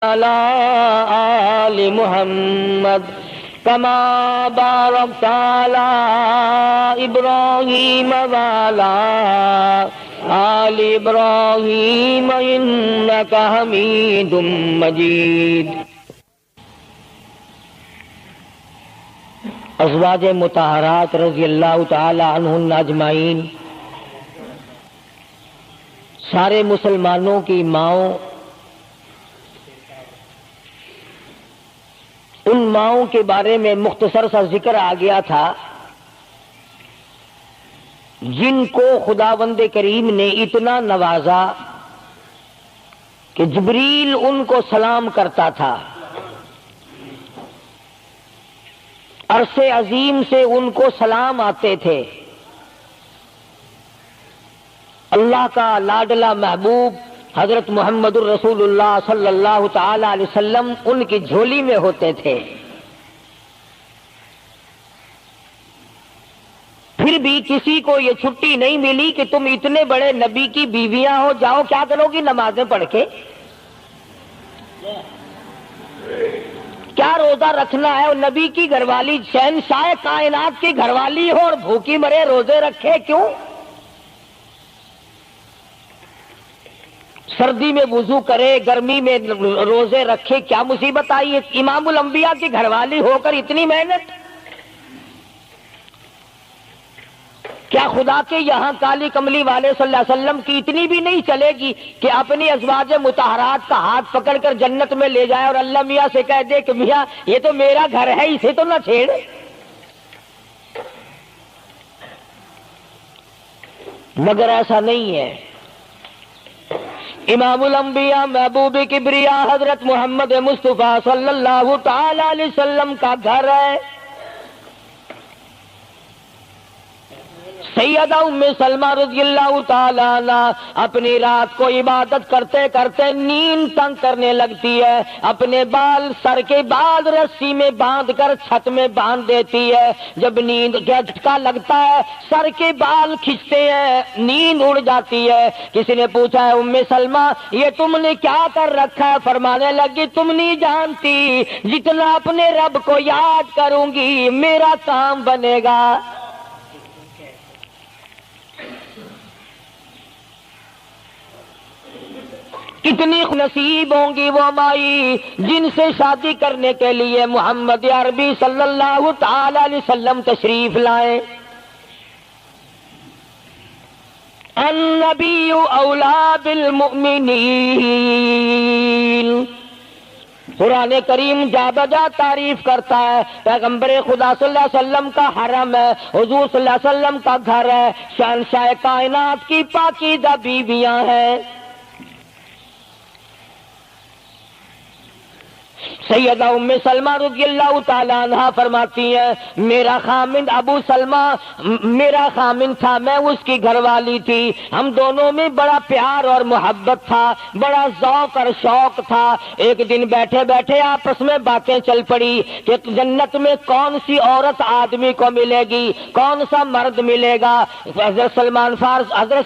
على آل محمد كما باركت على إبراهيم وعلى آل إبراهيم إنك حميد مجيد۔ ازواج مطہرات رضی اللہ تعالی عنہن اجمعین، سارے مسلمانوں کی ماؤں، ان ماؤں کے بارے میں مختصر سا ذکر آ گیا تھا جن کو خداوند کریم نے اتنا نوازا کہ جبریل ان کو سلام کرتا تھا، عرش عظیم سے ان کو سلام آتے تھے۔ اللہ کا لاڈلا محبوب حضرت محمد الرسول اللہ صلی اللہ تعالی علیہ وسلم ان کی جھولی میں ہوتے تھے۔ پھر بھی کسی کو یہ چھٹی نہیں ملی کہ تم اتنے بڑے نبی کی بیویاں ہو، جاؤ کیا کرو گی نمازیں پڑھ کے؟ کیا روزہ رکھنا ہے؟ اور نبی کی گھر والی، شہنشاہ کائنات کی گھر والی ہو اور بھوکی مرے، روزے رکھے کیوں؟ سردی میں وضو کرے، گرمی میں روزے رکھے، کیا مصیبت آئی ہے؟ امام الانبیاء کی گھر والی ہو کر اتنی محنت؟ کیا خدا کے یہاں کالی کملی والے صلی اللہ علیہ وسلم کی اتنی بھی نہیں چلے گی کہ اپنی ازواج مطہرات کا ہاتھ پکڑ کر جنت میں لے جائے اور اللہ میاں سے کہہ دے کہ میاں یہ تو میرا گھر ہے، اسے تو نہ چھیڑ؟ مگر ایسا نہیں ہے۔ امام الانبیاء محبوب کبریا حضرت محمد مصطفیٰ صلی اللہ تعالی علیہ وسلم کا گھر ہے۔ سیدہ ام سلمہ رضی اللہ تعالی عنہ اپنی رات کو عبادت کرتے کرتے نیند تنگ کرنے لگتی ہے، اپنے بال سر کے بعد رسی میں باندھ کر چھت میں باندھ دیتی ہے۔ جب نیند کا جھٹکا لگتا ہے، سر کے بال کھنچتے ہیں، نیند اڑ جاتی ہے۔ کسی نے پوچھا ہے ام سلمہ یہ تم نے کیا کر رکھا ہے؟ فرمانے لگی تم نہیں جانتی، جتنا اپنے رب کو یاد کروں گی میرا کام بنے گا۔ کتنی نصیب ہوں گی وہ مائی جن سے شادی کرنے کے لیے محمد عربی صلی اللہ تعالی علیہ وسلم تشریف لائے۔ النبی اولا بالمؤمنین، قرآن کریم جا بجا تعریف کرتا ہے پیغمبر خدا صلی اللہ علیہ وسلم کا حرم ہے، حضور صلی اللہ علیہ وسلم کا گھر ہے، شہنشاہ کائنات کی پاکیزہ بیویاں ہیں۔ سیدہ ام سلمہ رضی اللہ تعالی عنہ فرماتی ہیں میرا خامند ابو سلمہ میرا خامند تھا، میں اس کی گھر والی تھی، ہم دونوں میں بڑا پیار اور محبت تھا، بڑا ذوق اور شوق تھا۔ ایک دن بیٹھے بیٹھے آپس میں باتیں چل پڑی کہ جنت میں کون سی عورت آدمی کو ملے گی، کون سا مرد ملے گا۔ حضرت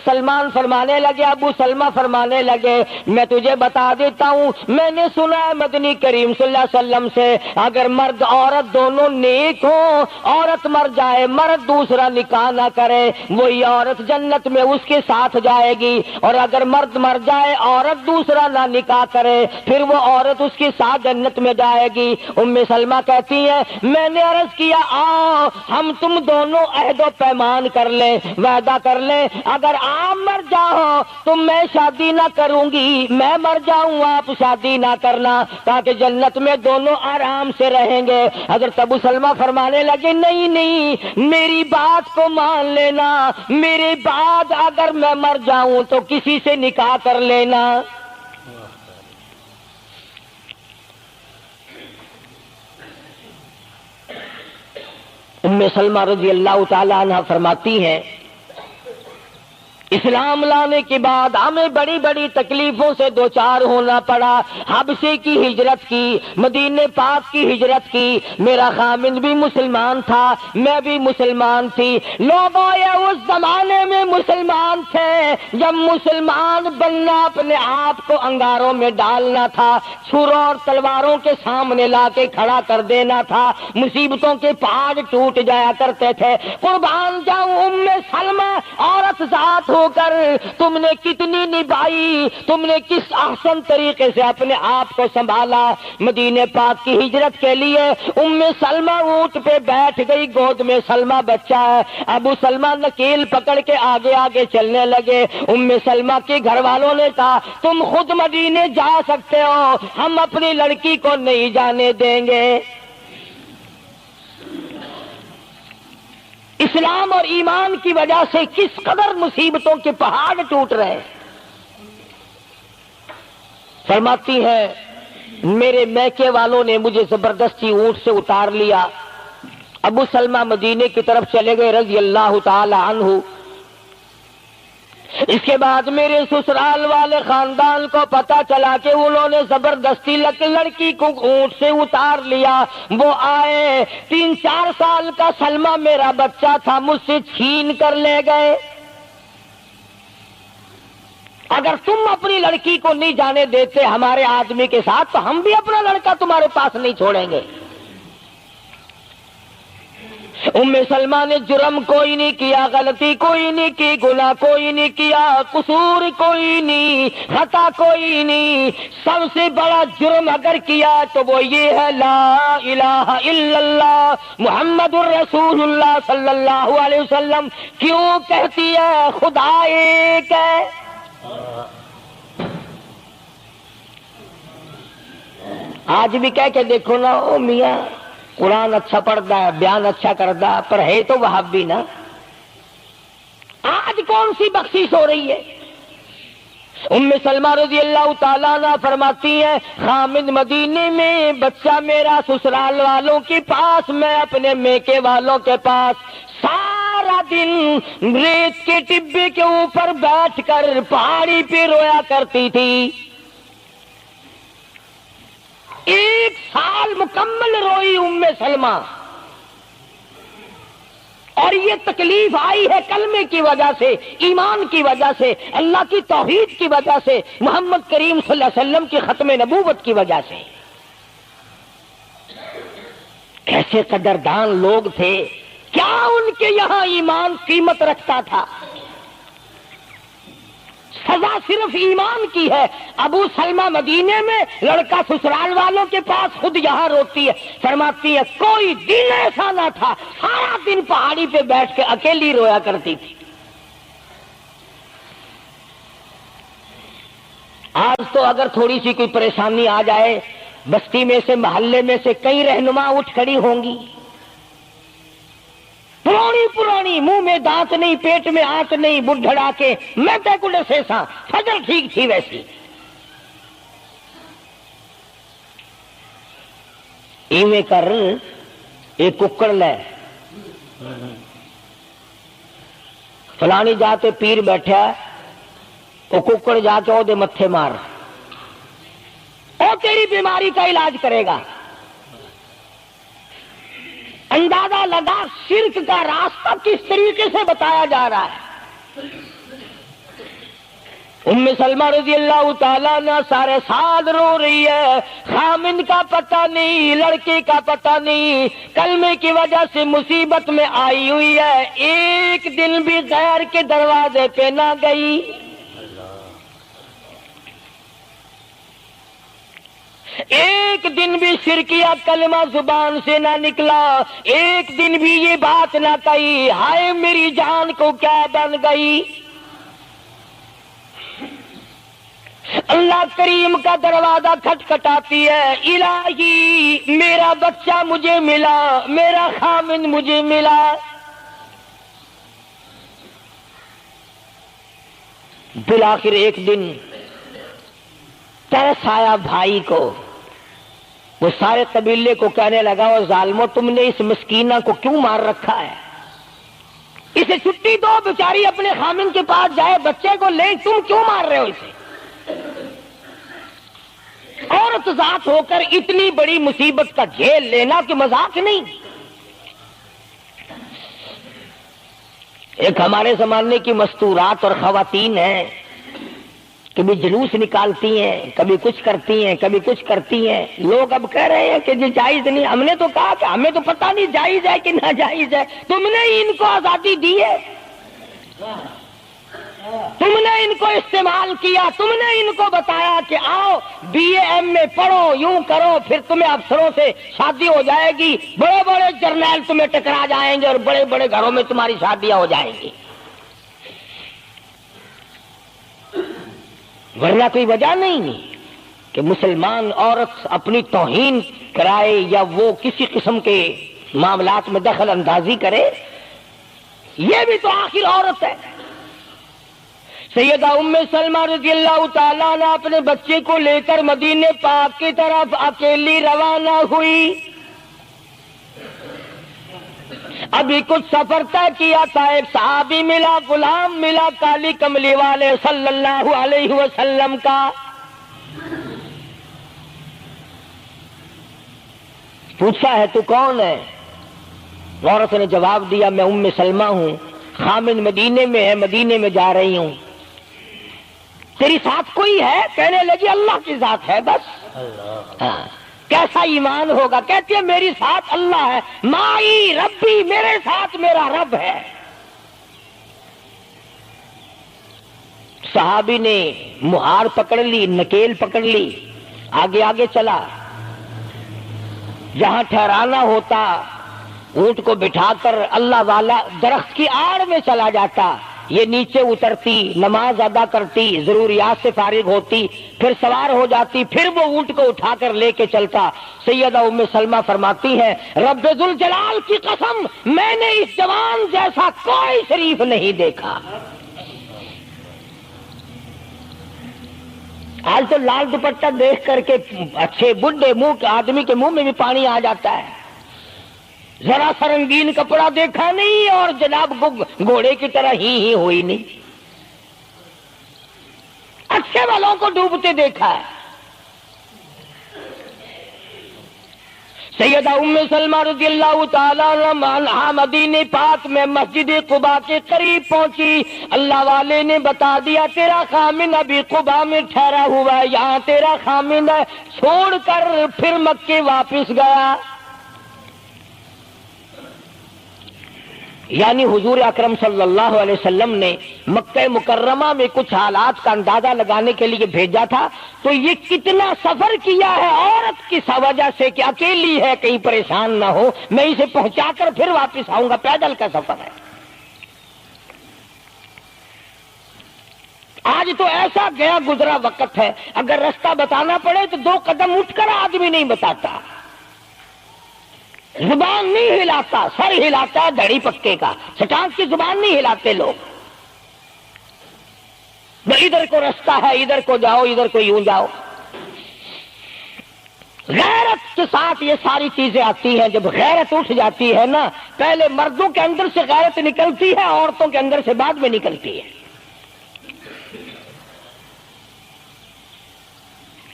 سلمان فرمانے لگے، ابو سلمہ فرمانے لگے میں تجھے بتا دیتا ہوں، میں نے سنا ہے مدنی کریم صلی اللہ علیہ وسلم سے اگر مرد عورت دونوں نیک ہوں، عورت مر جائے مرد دوسرا نکاح نہ کرے، وہی عورت جنت میں اس کے ساتھ جائے گی، اور اگر مرد مر جائے عورت دوسرا نہ نکاح کرے پھر وہ عورت اس کے ساتھ جنت میں جائے گی۔ ام سلمہ کہتی ہے میں نے عرض کیا آؤ ہم تم دونوں عہد و پیمان کر لیں، وعدہ کر لیں، اگر آپ مر جاؤ تو میں شادی نہ کروں گی، میں مر جاؤں آپ شادی نہ کرنا، تاکہ جنت میں دونوں آرام سے رہیں گے۔ حضرت ابو سلمہ فرمانے لگے نہیں نہیں میری بات کو مان لینا، میرے بعد اگر میں مر جاؤں تو کسی سے نکاح کر لینا۔ ام سلمہ رضی اللہ تعالی عنہ فرماتی ہیں اسلام لانے کے بعد ہمیں بڑی بڑی تکلیفوں سے دوچار ہونا پڑا. حبشے کی ہجرت کی، مدینہ پاک کی ہجرت کی. میرا خامند بھی مسلمان تھا، میں بھی مسلمان تھی. لوگوں یہ اس زمانے میں مسلمان تھے جب مسلمان بننا اپنے آپ کو انگاروں میں ڈالنا تھا، چھروں اور تلواروں کے سامنے لا کے کھڑا کر دینا تھا. مصیبتوں کے پہاڑ ٹوٹ جایا کرتے تھے. قربان جاؤں ام سلمہ، عورت ذات ہو کر تم نے کتنی نبھائی، تم نے کس احسن طریقے سے اپنے آپ کو سنبھالا. مدینہ پاک کی ہجرت کے لیے ام سلمہ اونٹ پہ بیٹھ گئی، گود میں سلمہ بچہ ہے. ابو سلمہ نکیل پکڑ کے آگے آگے چلنے لگے. ام سلمہ کے گھر والوں نے کہا تم خود مدینے جا سکتے ہو، ہم اپنی لڑکی کو نہیں جانے دیں گے. اسلام اور ایمان کی وجہ سے کس قدر مصیبتوں کے پہاڑ ٹوٹ رہے. فرماتی ہے میرے میکے والوں نے مجھے زبردستی اونٹ سے اتار لیا. ابو سلمہ مدینے کی طرف چلے گئے رضی اللہ تعالی عنہ. اس کے بعد میرے سسرال والے خاندان کو پتا چلا کہ انہوں نے زبردستی لڑکی کو اونٹ سے اتار لیا. وہ آئے، 3-4 سال کا سلمہ میرا بچہ تھا، مجھ سے چھین کر لے گئے. اگر تم اپنی لڑکی کو نہیں جانے دیتے ہمارے آدمی کے ساتھ تو ہم بھی اپنا لڑکا تمہارے پاس نہیں چھوڑیں گے. ام سلمہ نے جرم کوئی نہیں کیا، غلطی کوئی نہیں کی، گناہ کوئی نہیں کیا، قصور کوئی نہیں، خطا کوئی نہیں. سب سے بڑا جرم اگر کیا تو وہ یہ ہے لا الہ الا اللہ محمد الرسول اللہ صلی اللہ علیہ وسلم. کیوں کہتی ہے خدا ایک ہے؟ آج بھی کہہ کے دیکھو نا، او میاں قرآن اچھا پڑھتا ہے، بیان اچھا کرتا ہے، پر ہے تو وہابی نا. آج کون سی بخشش ہو رہی ہے؟ ام سلمہ رضی اللہ تعالیٰ عنہ فرماتی ہیں خامد مدینے میں، بچہ میرا سسرال والوں کے پاس، میں اپنے میکے والوں کے پاس. سارا دن ریت کے ٹبے کے اوپر بیٹھ کر پہاڑی پہ رویا کرتی تھی. 1 سال مکمل روئی ام سلمہ. اور یہ تکلیف آئی ہے کلمے کی وجہ سے، ایمان کی وجہ سے، اللہ کی توحید کی وجہ سے، محمد کریم صلی اللہ علیہ وسلم کی ختم نبوت کی وجہ سے. کیسے قدردان لوگ تھے، کیا ان کے یہاں ایمان قیمت رکھتا تھا. سزا صرف ایمان کی ہے. ابو سلمہ مدینے میں، لڑکا سسرال والوں کے پاس، خود یہاں روتی ہے. فرماتی ہے کوئی دن ایسا نہ تھا، سارا دن پہاڑی پہ بیٹھ کے اکیلی رویا کرتی تھی. آج تو اگر تھوڑی سی کوئی پریشانی آ جائے، بستی میں سے، محلے میں سے کئی رہنما اٹھ کھڑی ہوں گی، پرانی منہ میں دانت نہیں، پیٹ میں آنت نہیں، بڑھڑا کے میں تے کو سے سا فجر ٹھیک تھی ویسی. ایویں کر ایک ککڑ لے، فلانی جاتے پیر بیٹھا، وہ ککڑ جا کے وہ دے متھے مار، وہ تیری بیماری کا علاج کرے گا. اندازہ لگا شرک کا راستہ کس طریقے سے بتایا جا رہا ہے. ام سلمہ رضی اللہ تعالیٰ عنہ سارے سال رو رہی ہے. خامند کا پتہ نہیں، لڑکے کا پتہ نہیں، کلمے کی وجہ سے مصیبت میں آئی ہوئی ہے. ایک دن بھی غیر کے دروازے پہ نہ گئی. ایک دن بھی شرکیہ کلمہ زبان سے نہ نکلا. ایک دن بھی یہ بات نہ کہی ہائے میری جان کو کیا بن گئی. اللہ کریم کا دروازہ کھٹکھٹاتی ہے، الہی میرا بچہ مجھے ملا، میرا خامند مجھے ملا. بالآخر ایک دن ترس آیا بھائی کو. وہ سارے قبیلے کو کہنے لگا وہ ظالمو، تم نے اس مسکینہ کو کیوں مار رکھا ہے؟ اسے چھٹی دو، بیچاری اپنے خامن کے پاس جائے، بچے کو لے، تم کیوں مار رہے ہو اسے؟ عورت ذات ہو کر اتنی بڑی مصیبت کا جھیل لینا کہ مذاق نہیں۔ ایک ہمارے زمانے کی مستورات اور خواتین ہیں، کبھی جلوس نکالتی ہیں، کبھی کچھ کرتی ہیں، کبھی کچھ کرتی ہیں۔ لوگ اب کہہ رہے ہیں کہ یہ جائز نہیں۔ ہم نے تو کہا کہ ہمیں تو پتہ نہیں جائز ہے کہ ناجائز ہے، تم نے ہی ان کو آزادی دی ہے، تم نے ان کو استعمال کیا، تم نے ان کو بتایا کہ آؤ بی اے ایم اے پڑھو، یوں کرو، پھر تمہیں افسروں سے شادی ہو جائے گی، بڑے بڑے جرنیل تمہیں ٹکرا جائیں گے اور بڑے بڑے گھروں میں تمہاری شادیاں ہو جائیں گی۔ ورنہ کوئی وجہ نہیں کہ مسلمان عورت اپنی توہین کرائے یا وہ کسی قسم کے معاملات میں دخل اندازی کرے، یہ بھی تو آخر عورت ہے۔ سیدہ ام سلمہ رضی اللہ تعالیٰ عنہ اپنے بچے کو لے کر مدینے پاک کی طرف اکیلی روانہ ہوئی۔ ابھی کچھ سفر طے کیا تھا، ایک صحابی ملا، غلام ملا کالی کملی والے صلی اللہ علیہ وسلم کا۔ پوچھا ہے تو کون ہے؟ عورت نے جواب دیا میں ام سلمہ ہوں، خامن مدینے میں ہے، مدینے میں جا رہی ہوں۔ تیری ساتھ کوئی ہے؟ کہنے لگی اللہ کی ذات ہے بس۔ ہاں، کیسا ایمان ہوگا؟ کہتی ہے میری ساتھ اللہ ہے، مائی ربی، میرے ساتھ میرا رب ہے۔ صحابی نے مہار پکڑ لی، نکیل پکڑ لی، آگے آگے چلا۔ جہاں ٹھہرانا ہوتا اونٹ کو بٹھا کر اللہ والا درخت کی آڑ میں چلا جاتا، یہ نیچے اترتی، نماز ادا کرتی، ضروریات سے فارغ ہوتی، پھر سوار ہو جاتی، پھر وہ اونٹ کو اٹھا کر لے کے چلتا۔ سیدہ ام سلمہ فرماتی ہیں رب ذوالجلال کی قسم میں نے اس جوان جیسا کوئی شریف نہیں دیکھا۔ آج تو لال دوپٹہ دیکھ کر کے اچھے بڈھے منہ کے آدمی کے منہ میں بھی پانی آ جاتا ہے، ذرا سا رنگین کپڑا دیکھا نہیں اور جناب گھوڑے کی طرح ہی ہوئی نہیں، اچھے والوں کو ڈوبتے دیکھا ہے۔ سیدہ ام سلمہ رضی اللہ تعالیٰ عنہا مدینے پاک میں مسجد قباء کے قریب پہنچی۔ اللہ والے نے بتا دیا تیرا خامن ابھی قباء میں ٹھہرا ہوا ہے، یہاں تیرا خامن ہے، چھوڑ کر پھر مکے واپس گیا۔ یعنی حضور اکرم صلی اللہ علیہ وسلم نے مکہ مکرمہ میں کچھ حالات کا اندازہ لگانے کے لیے بھیجا تھا، تو یہ کتنا سفر کیا ہے عورت کی وجہ سے کہ اکیلی ہے، کہیں پریشان نہ ہو، میں اسے پہنچا کر پھر واپس آؤں گا، پیدل کا سفر ہے۔ آج تو ایسا گیا گزرا وقت ہے، اگر رستہ بتانا پڑے تو 2 قدم اٹھ کر آدمی نہیں بتاتا، زبان نہیں ہلاتا، سر ہلاتا ہے دھڑی پکے کا، چٹان کی زبان نہیں ہلاتے لوگ۔ ادھر کو رستہ ہے، ادھر کو جاؤ، ادھر کو یوں جاؤ۔ غیرت کے ساتھ یہ ساری چیزیں آتی ہیں۔ جب غیرت اٹھ جاتی ہے نا، پہلے مردوں کے اندر سے غیرت نکلتی ہے، عورتوں کے اندر سے بعد میں نکلتی ہے۔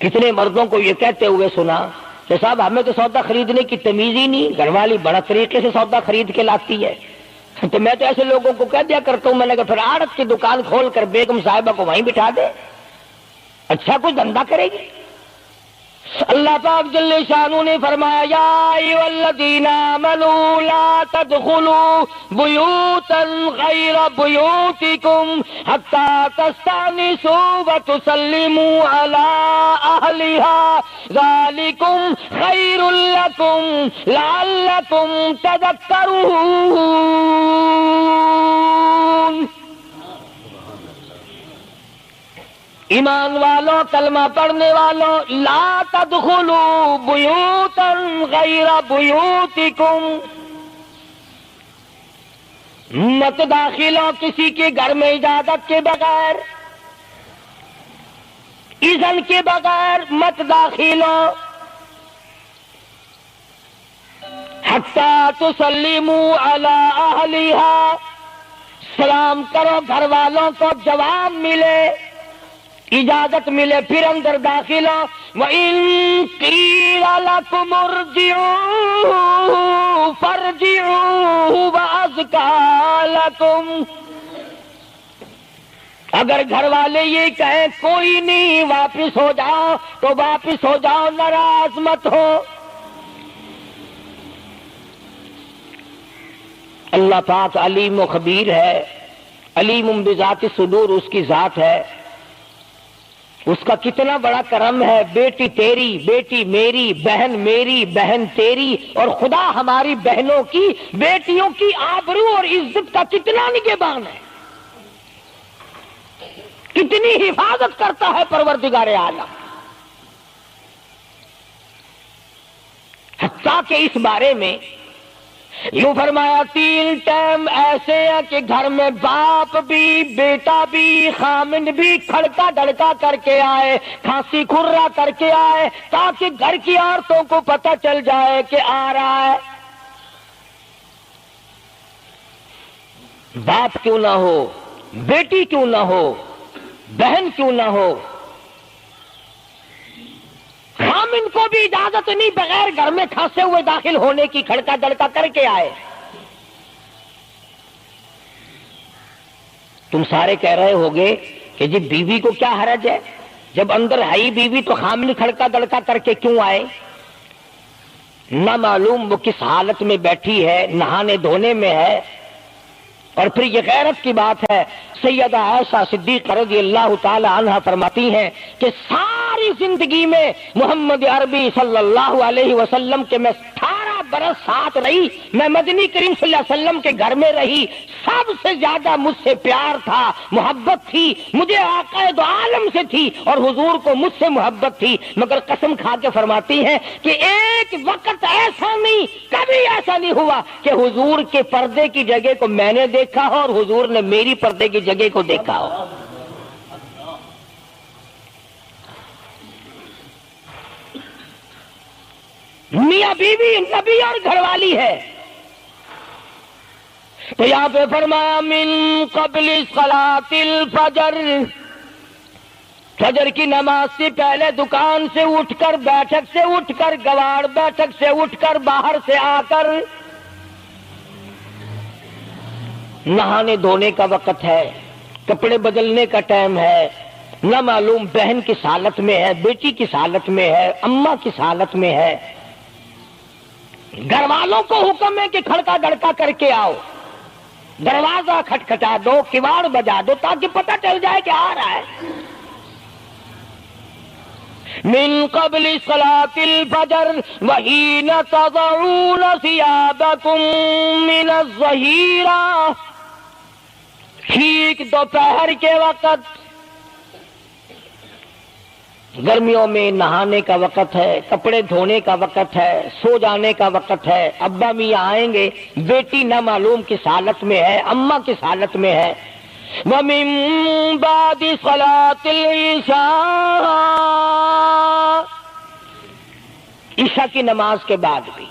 کتنے مردوں کو یہ کہتے ہوئے سنا کہ صاحب ہمیں تو سودا خریدنے کی تمیز ہی نہیں، گھر والی بڑا طریقے سے سودا خرید کے لاتی ہے، تو میں تو ایسے لوگوں کو کہہ دیا کرتا ہوں، میں نے کہا پھر آڑت کی دکان کھول کر بیگم صاحبہ کو وہیں بٹھا دے، اچھا کچھ دھندا کرے گی۔ اللہ پاک جل شانہ نے فرمایا یا ایھا الذین آمنوا لا تدخلوا بیوتا غیر بیوتکم حتی تستأنسوا وتسلموا علی اہلہا ذالکم خیر لکم لعلکم تذکرون۔ ایمان والوں، کلمہ پڑھنے والوں، لا تدخلوا بیوتا غیر بیوتکم، مت داخل ہو کسی کے گھر میں اجازت کے بغیر، اذن کے بغیر مت داخل ہو، حتی تسلموا علی اہلہا، سلام کرو گھر والوں کو، جواب ملے، اجازت ملے، پھر اندر داخل ہو۔ وَإِن قِيلَ لَكُمُ ارْجِعُوا فَارْجِعُوا وَأَزْكَىٰ لَكُمْ۔ اگر گھر والے یہ کہیں کوئی نہیں واپس ہو جاؤ تو واپس ہو جاؤ، ناراض مت ہو۔ اللہ پاک علیم و خبیر ہے، علیم بذات الصدور اس کی ذات ہے، اس کا کتنا بڑا کرم ہے۔ بیٹی تیری، بیٹی میری، بہن میری، بہن تیری، اور خدا ہماری بہنوں کی، بیٹیوں کی آبرو اور عزت کا کتنا نگہبان ہے، کتنی حفاظت کرتا ہے پروردگار عالم۔ حتیٰ کہ اس بارے میں یوں فرمایا 3 ٹائم ایسے ہیں کہ گھر میں باپ بھی، بیٹا بھی، خامن بھی کھڑکا دڑکا کر کے آئے، کھانسی کھرا کر کے آئے، تاکہ گھر کی عورتوں کو پتہ چل جائے کہ آ رہا ہے۔ باپ کیوں نہ ہو، بیٹی کیوں نہ ہو، بہن کیوں نہ ہو، خامن کو بھی اجازت نہیں بغیر گھر میں کھانسے ہوئے داخل ہونے کی، کھڑکا دڑکا کر کے آئے۔ تم سارے کہہ رہے ہوگے کہ جی بیوی کو کیا حرج ہے، جب اندر ہے ہی بیوی تو خامن کھڑکا دڑکا کر کے کیوں آئے؟ نہ معلوم وہ کس حالت میں بیٹھی ہے، نہانے دھونے میں ہے۔ اور پھر یہ غیرت کی بات ہے، سیدہ عائشہ صدیقہ رضی اللہ تعالی عنہا فرماتی ہیں کہ ساری زندگی میں محمد عربی صلی اللہ علیہ وسلم کے میں 18 برس ساتھ رہی، میں مدنی کریم صلی اللہ علیہ وسلم کے گھر میں رہی، سب سے زیادہ مجھ سے پیار تھا، محبت تھی، مجھے آقا دو عالم سے تھی اور حضور کو مجھ سے محبت تھی، مگر قسم کھا کے فرماتی ہیں کہ ایک وقت ایسا نہیں، کبھی ایسا نہیں ہوا کہ حضور کے پردے کی جگہ کو میں نے دیکھا ہو اور حضور نے میری پردے کی جگہ کو دیکھا ہو۔ میاں بیوی نبی اور گھر والی ہے، تو یہاں پہ فرمایا من قبل صلاۃ الفجر، فجر کی نماز سے پہلے دکان سے اٹھ کر، بیٹھک سے اٹھ کر، گواڑ بیٹھک سے اٹھ کر، باہر سے آ کر نہانے دھونے کا وقت ہے، کپڑے بدلنے کا ٹائم ہے، نہ معلوم بہن کس حالت میں ہے، بیٹی کس حالت میں ہے، اماں کس حالت میں ہے۔ گھر والوں کو حکم ہے کہ کھڑکا دڑکا کر کے آؤ، دروازہ کھٹکھٹا دو، کواڑ بجا دو، تاکہ پتہ چل جائے کہ آ رہا ہے۔ من قبل صلاۃ الفجر وحین تضعون ثیابکم من الظہیرہ، ٹھیک دوپہر کے وقت، گرمیوں میں نہانے کا وقت ہے، کپڑے دھونے کا وقت ہے، سو جانے کا وقت ہے، ابا میاں آئیں گے، بیٹی نہ معلوم کس حالت میں ہے، اماں کس حالت میں ہے۔ وَمِن بَعْدِ صَلَاةِ الْعِشَاءِ، عشاء کی نماز کے بعد بھی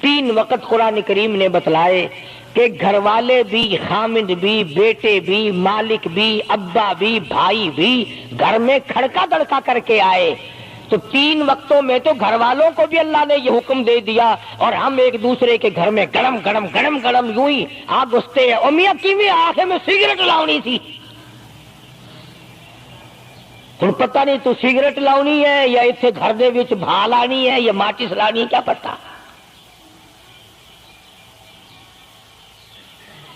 3 وقت قرآن کریم نے بتلائے کہ گھر والے بھی، خامد بھی، بیٹے بھی، مالک بھی، ابا بھی، بھائی بھی گھر میں کھڑکا دڑکا کر کے آئے۔ تو 3 وقتوں میں تو گھر والوں کو بھی اللہ نے یہ حکم دے دیا، اور ہم ایک دوسرے کے گھر میں گرم گرم گرم گرم یوں ہی آگ گھستے ہیں۔ اور میاں کیویں آنکھ میں سگریٹ لاؤنی تھی، ہن پتہ نہیں تو سگریٹ لاؤنی ہے یا اتنے گھر دے وچ بھا لانی ہے یا ماچس لانی، کیا پتہ۔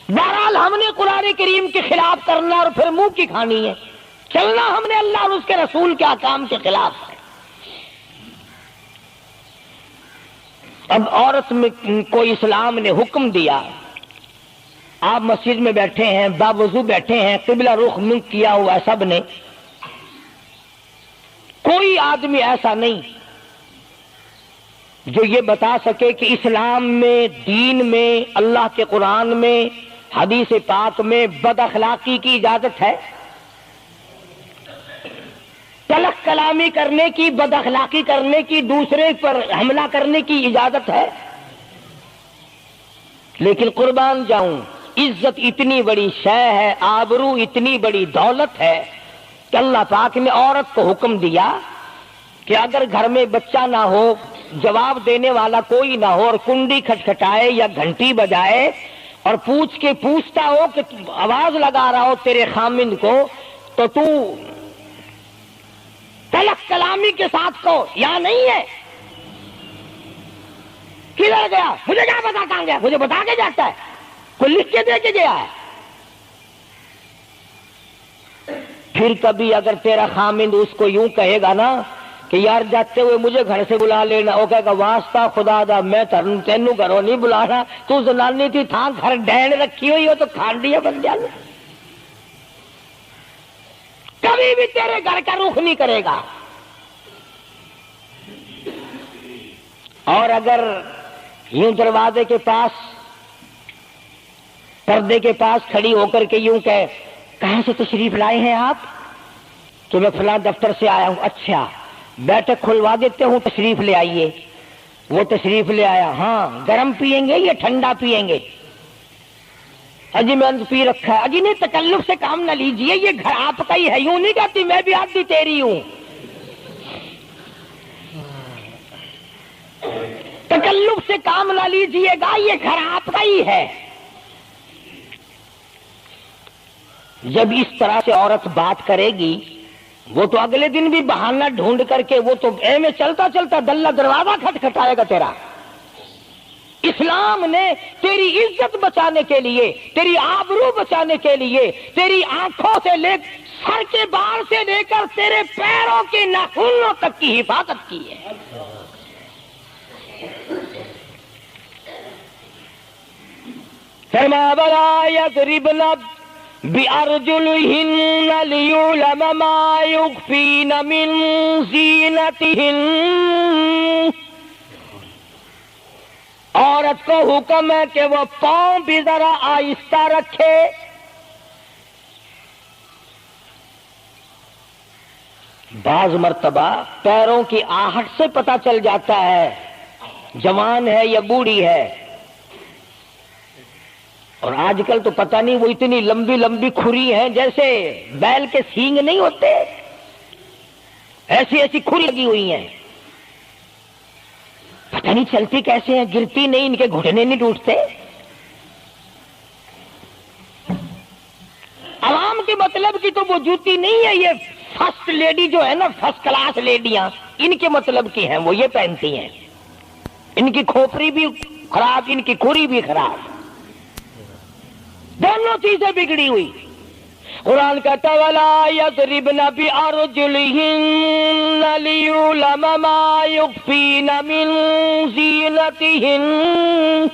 بہرحال ہم نے قرآن کریم کے خلاف کرنا اور پھر منہ کی کھانی ہے، چلنا ہم نے اللہ اور اس کے رسول کے احکام کے خلاف ہے۔ اب عورت میں کو اسلام نے حکم دیا، آپ مسجد میں بیٹھے ہیں، باوضو بیٹھے ہیں، قبلہ رخ منہ کیا ہوا سب نے، کوئی آدمی ایسا نہیں جو یہ بتا سکے کہ اسلام میں، دین میں، اللہ کے قرآن میں، حدیث پاک میں بد اخلاقی کی اجازت ہے، تلخ کلامی کرنے کی، بد اخلاقی کرنے کی، دوسرے پر حملہ کرنے کی اجازت ہے؟ لیکن قربان جاؤں، عزت اتنی بڑی شے ہے، آبرو اتنی بڑی دولت ہے کہ اللہ پاک نے عورت کو حکم دیا کہ اگر گھر میں بچہ نہ ہو، جواب دینے والا کوئی نہ ہو، اور کنڈی کھٹکھٹائے یا گھنٹی بجائے اور پوچھ کے پوچھتا ہو کہ آواز لگا رہا ہو تیرے خامند کو، تو تو تلخ کلامی کے ساتھ کو یا نہیں ہے، کدھر گیا، مجھے کیا پتا کہاں گیا، مجھے بتا کے جاتا ہے، کوئی لکھ کے دے کے گیا ہے۔ پھر کبھی اگر تیرا خامند اس کو یوں کہے گا نا کہ یار جاتے ہوئے مجھے گھر سے بلا لینا، وہ کہے گا واسطہ خدا دا میں تینوں گھروں نہیں بلانا، تو زنانی تھی تھا گھر ڈینڈ رکھی ہوئی ہو تو کھانڈیا بن جانا، کبھی بھی تیرے گھر کا رخ نہیں کرے گا۔ اور اگر یوں دروازے کے پاس پردے کے پاس کھڑی ہو کر کے یوں کہے کہاں سے تشریف لائے ہیں آپ، تو میں فلاں دفتر سے آیا ہوں، اچھا بیٹھک کھلوا دیتے ہوں، تشریف لے آئیے، وہ تشریف لے آیا، ہاں گرم پیئیں گے یا ٹھنڈا پیئیں گے، اجی میں پی رکھا ہے، اجی نہیں تکلف سے کام نہ لیجئے، یہ گھر آپ کا ہی ہے، یوں نہیں کہتی میں بھی آدھی تیری ہوں، تکلف سے کام نہ لیجئے گا، یہ گھر آپ کا ہی ہے۔ جب اس طرح سے عورت بات کرے گی، وہ تو اگلے دن بھی بہانہ ڈھونڈ کر کے وہ تو اے میں چلتا چلتا دلہ دروازہ کھٹکھٹائے گا تیرا۔ اسلام نے تیری عزت بچانے کے لیے، تیری آبرو بچانے کے لیے، تیری آنکھوں سے لے سر کے بال سے لے کر تیرے پیروں کے ناخنوں تک کی حفاظت کی ہے۔ فرمایا وَلَا يَضْرِبْنَ بِأَرْجُلِهِنَّ لِيُعْلَمَ مَا يُخْفِينَ مِنْ زِينَتِهِنَّ۔ عورت کو حکم ہے کہ وہ پاؤں بھی ذرا آہستہ رکھے، بعض مرتبہ پیروں کی آہٹ سے پتہ چل جاتا ہے جوان ہے یا بوڑھی ہے، اور آج کل تو پتہ نہیں وہ اتنی لمبی لمبی کھری ہیں جیسے بیل کے سینگ نہیں ہوتے، ایسی ایسی کھری لگی ہوئی ہیں، پتہ نہیں چلتی کیسے ہیں، گرتی نہیں، ان کے گھٹنے نہیں ٹوٹتے۔ عوام کے مطلب کی تو وہ جوتی نہیں ہے، یہ فرسٹ لیڈی جو ہے نا، فرسٹ کلاس لیڈیاں، ان کے مطلب کی ہیں، وہ یہ پہنتی ہیں، ان کی کھوپڑی بھی خراب، ان کی کھری بھی خراب، دونوں چیزیں بگڑی ہوئی۔ قرآن کہتا وَلَا يَضْرِبْنَ بِأَرْجُلِهِنَّ لِيُعْلَمَ مَا يُخْفِينَ مِنْ زِينَتِهِنَّ۔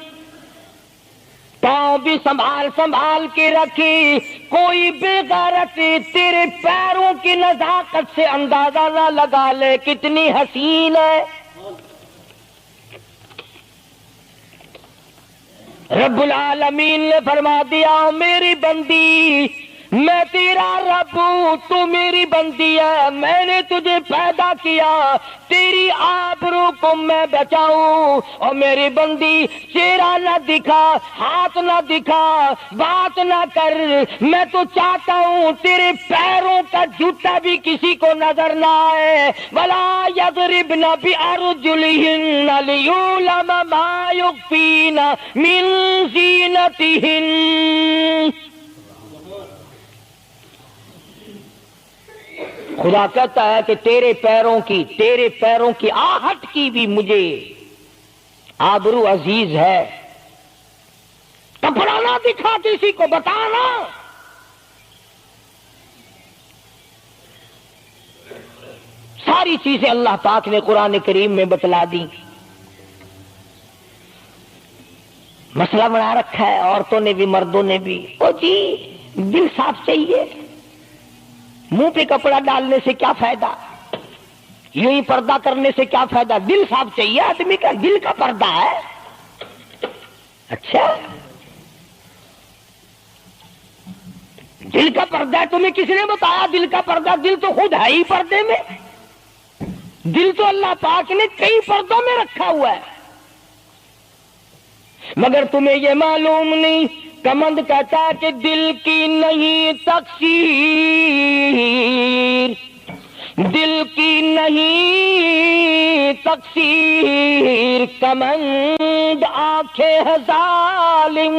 پاؤں بھی سنبھال سنبھال کے رکھی، کوئی بے غیرت تیرے پیروں کی نزاکت سے اندازہ نہ لگا لے کتنی حسین ہے۔ رب العالمین نے فرما دیا میری بندی، میں تیرا رب ہوں، تو میری بندی ہے، میں نے تجھے پیدا کیا تیری آبرو کو میں بچاؤں، اور میری بندی چہرہ نہ دکھا، ہاتھ نہ دکھا، بات نہ کر، میں تو چاہتا ہوں تیرے پیروں کا جوتا بھی کسی کو نظر نہ آئے۔ وَلَا يَضْرِبْنَ بِأَرْجُلِهِنَّ لِيُعْلَمَ مَا يُخْفِينَ مِنْ زِينَتِهِنَّ۔ خدا کہتا ہے کہ تیرے پیروں کی آہٹ کی بھی مجھے آبرو عزیز ہے، کپڑا نہ دکھا کسی کو، بتانا۔ ساری چیزیں اللہ پاک نے قرآن کریم میں بتلا دی۔ مسئلہ بنا رکھا ہے عورتوں نے بھی مردوں نے بھی، او جی دل صاف چاہیے، منہ پہ کپڑا ڈالنے سے کیا فائدہ، یوں ہی پردہ کرنے سے کیا فائدہ، دل صاف چاہیے، آدمی کا دل کا پردہ ہے۔ اچھا دل کا پردہ ہے، تمہیں کس نے بتایا دل کا پردہ؟ دل تو خود ہے ہی پردے میں، دل تو اللہ پاک نے کئی پردوں میں رکھا ہوا ہے، مگر تمہیں یہ معلوم نہیں کمند کہتا ہے کہ دل کی نہیں تقصیر، دل کی نہیں تقصیر، کمند آنکھیں ہے ظالم،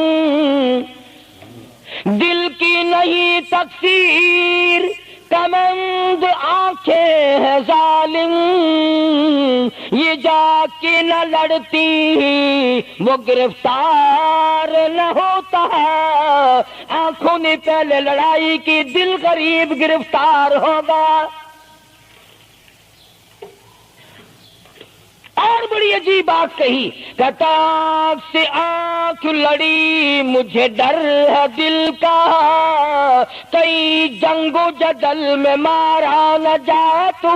دل کی نہیں تقصیر، کمند آنکھیں ہے ظالم، یہ جا کے نہ لڑتی وہ گرفتار نہ ہوتا، آنکھوں نے پہلے لڑائی کی، دل غریب گرفتار ہوگا۔ اور بڑی عجیب بات کہی، کہتا آنکھ سے آنکھ لڑی مجھے ڈر ہے دل کا، کئی جنگ و جدل میں مارا نہ جائے تو۔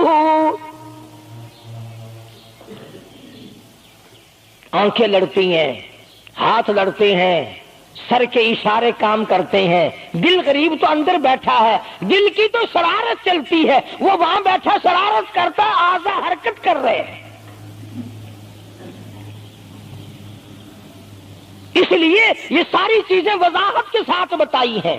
آنکھیں لڑتی ہیں، ہاتھ لڑتے ہیں، سر کے اشارے کام کرتے ہیں، دل غریب تو اندر بیٹھا ہے، دل کی تو شرارت چلتی ہے، وہ وہاں بیٹھا شرارت کرتا، اعضاء حرکت کر رہے ہیں۔ اس لیے یہ ساری چیزیں وضاحت کے ساتھ بتائی ہیں۔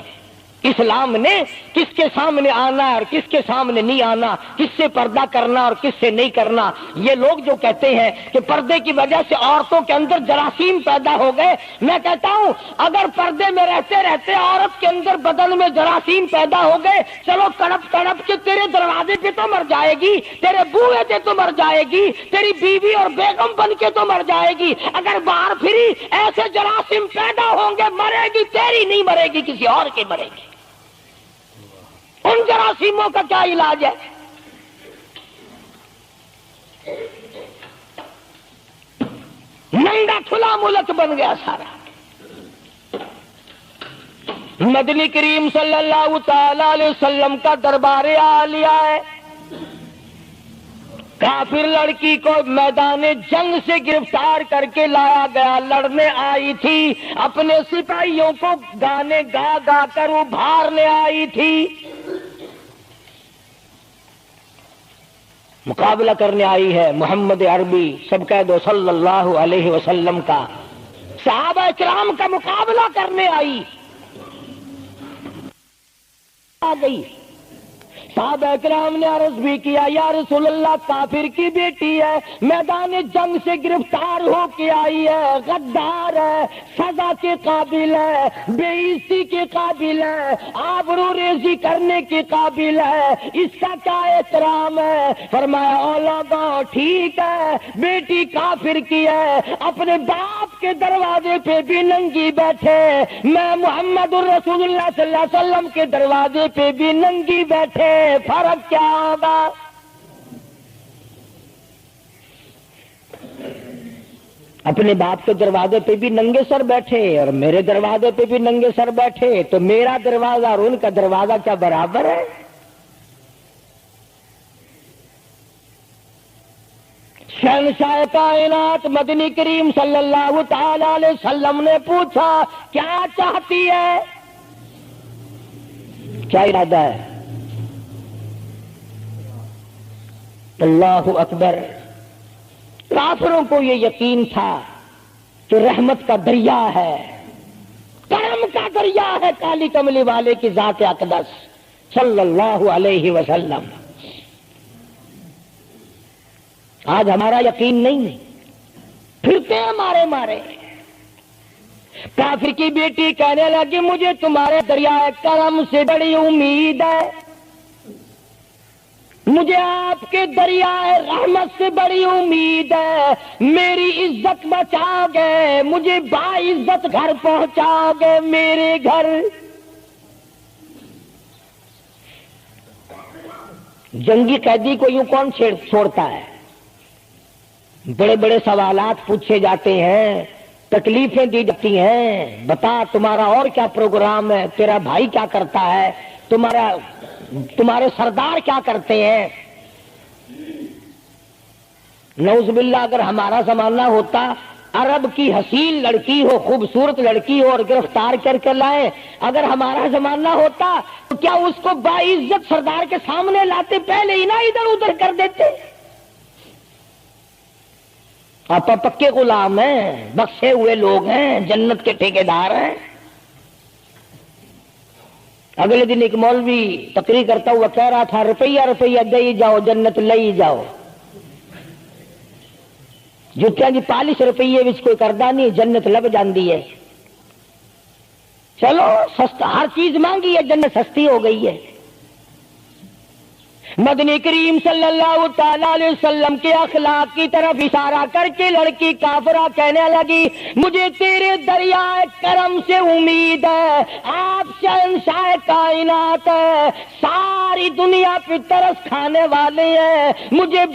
اسلام نے کس کے سامنے آنا اور کس کے سامنے نہیں آنا، کس سے پردہ کرنا اور کس سے نہیں کرنا۔ یہ لوگ جو کہتے ہیں کہ پردے کی وجہ سے عورتوں کے اندر جراثیم پیدا ہو گئے، میں کہتا ہوں اگر پردے میں رہتے رہتے عورت کے اندر بدن میں جراثیم پیدا ہو گئے، چلو تڑپ تڑپ کے تیرے دروازے پہ تو مر جائے گی، تیرے بوئے پہ تو مر جائے گی، تیری بیوی اور بیگم بن کے تو مر جائے گی۔ اگر باہر پھری ایسے جراثیم پیدا ہوں گے، مرے گی تیری نہیں مرے گی، کسی اور کی مرے گی۔ ان جراثیموں کا کیا علاج ہے؟ ننگا کھلا ملک بن گیا سارا۔ مدنی کریم صلی اللہ تعالی علیہ وسلم کا دربار عالیہ ہے، کافر لڑکی کو میدان جنگ سے گرفتار کر کے لایا گیا، لڑنے آئی تھی، اپنے سپاہیوں کو گانے گا گا کر ابھارنے آئی تھی، مقابلہ کرنے آئی ہے محمد عربی سب کہہ دو صلی اللہ علیہ وسلم کا، صحابہ کرام کا مقابلہ کرنے آئی، آ گئی۔ صحابہ کرام نے عرض بھی کیا یا رسول اللہ کافر کی بیٹی ہے، میدان جنگ سے گرفتار ہو کے آئی ہے، غدار ہے، سزا کے قابل ہے، بے عزتی کے قابل ہے، آبرو ریزی کرنے کے قابل ہے، اس کا کیا احترام ہے؟ فرمایا اولاگا ٹھیک ہے، بیٹی کافر کی ہے، اپنے باپ کے دروازے پہ بھی ننگی بیٹھے، میں محمد الرسول اللہ صلی اللہ علیہ وسلم کے دروازے پہ بھی ننگی بیٹھے، فرق کیا ہوگا؟ اپنے باپ کے دروازے پہ بھی ننگے سر بیٹھے اور میرے دروازے پہ بھی ننگے سر بیٹھے، تو میرا دروازہ اور ان کا دروازہ کیا برابر ہے؟ شہنشاہ کائنات مدنی کریم صلی اللہ تعالی علیہ وسلم نے پوچھا کیا چاہتی ہے؟ کیا ارادہ ہے؟ اللہ اکبر۔ کافروں کو یہ یقین تھا کہ رحمت کا دریا ہے، کرم کا دریا ہے کالی کملی والے کی ذات اقدس صلی اللہ علیہ وسلم۔ آج ہمارا یقین نہیں، پھرتے ہیں مارے مارے۔ کافر کی بیٹی کہنے لگی مجھے تمہارے دریائے کرم سے بڑی امید ہے، مجھے آپ کے دریائے رحمت سے بڑی امید ہے، میری عزت بچاؤ گے، مجھے باعزت گھر پہنچاؤ گے، میرے گھر۔ جنگی قیدی کو یوں کون چھوڑتا ہے؟ بڑے بڑے سوالات پوچھے جاتے ہیں، تکلیفیں دی جاتی ہیں، بتا تمہارا اور کیا پروگرام ہے، تیرا بھائی کیا کرتا ہے، تمہارے سردار کیا کرتے ہیں۔ نعوذ باللہ اگر ہمارا زمانہ ہوتا، عرب کی حسین لڑکی ہو، خوبصورت لڑکی ہو اور گرفتار کر کے لائے، اگر ہمارا زمانہ ہوتا تو کیا اس کو باعزت سردار کے سامنے لاتے، پہلے ہی نہ ادھر ادھر کر دیتے؟ آپ پکے غلام ہیں، بخشے ہوئے لوگ ہیں، جنت کے ٹھیکیدار ہیں۔ اگلے دن ایک مولوی تقریر کرتا ہوا کہہ رہا تھا روپیہ روپیہ دے جاؤ جنت لے جاؤ. جتیاں دی پالش روپیے وچ کوئی کردا نہیں جنت لب جاندی ہے. چلو سستا ہر چیز مانگی ہے جنت سستی ہو گئی ہے. مدنی کریم صلی اللہ تعالی علیہ وسلم کے اخلاق کی طرف اشارہ کر کے لڑکی کافرہ کہنے لگی مجھے تیرے دریائے کرم سے امید ہے. آپ شہنشاہ کائنات ہے, ساری دنیا پہ ترس کھانے والے ہیں, مجھے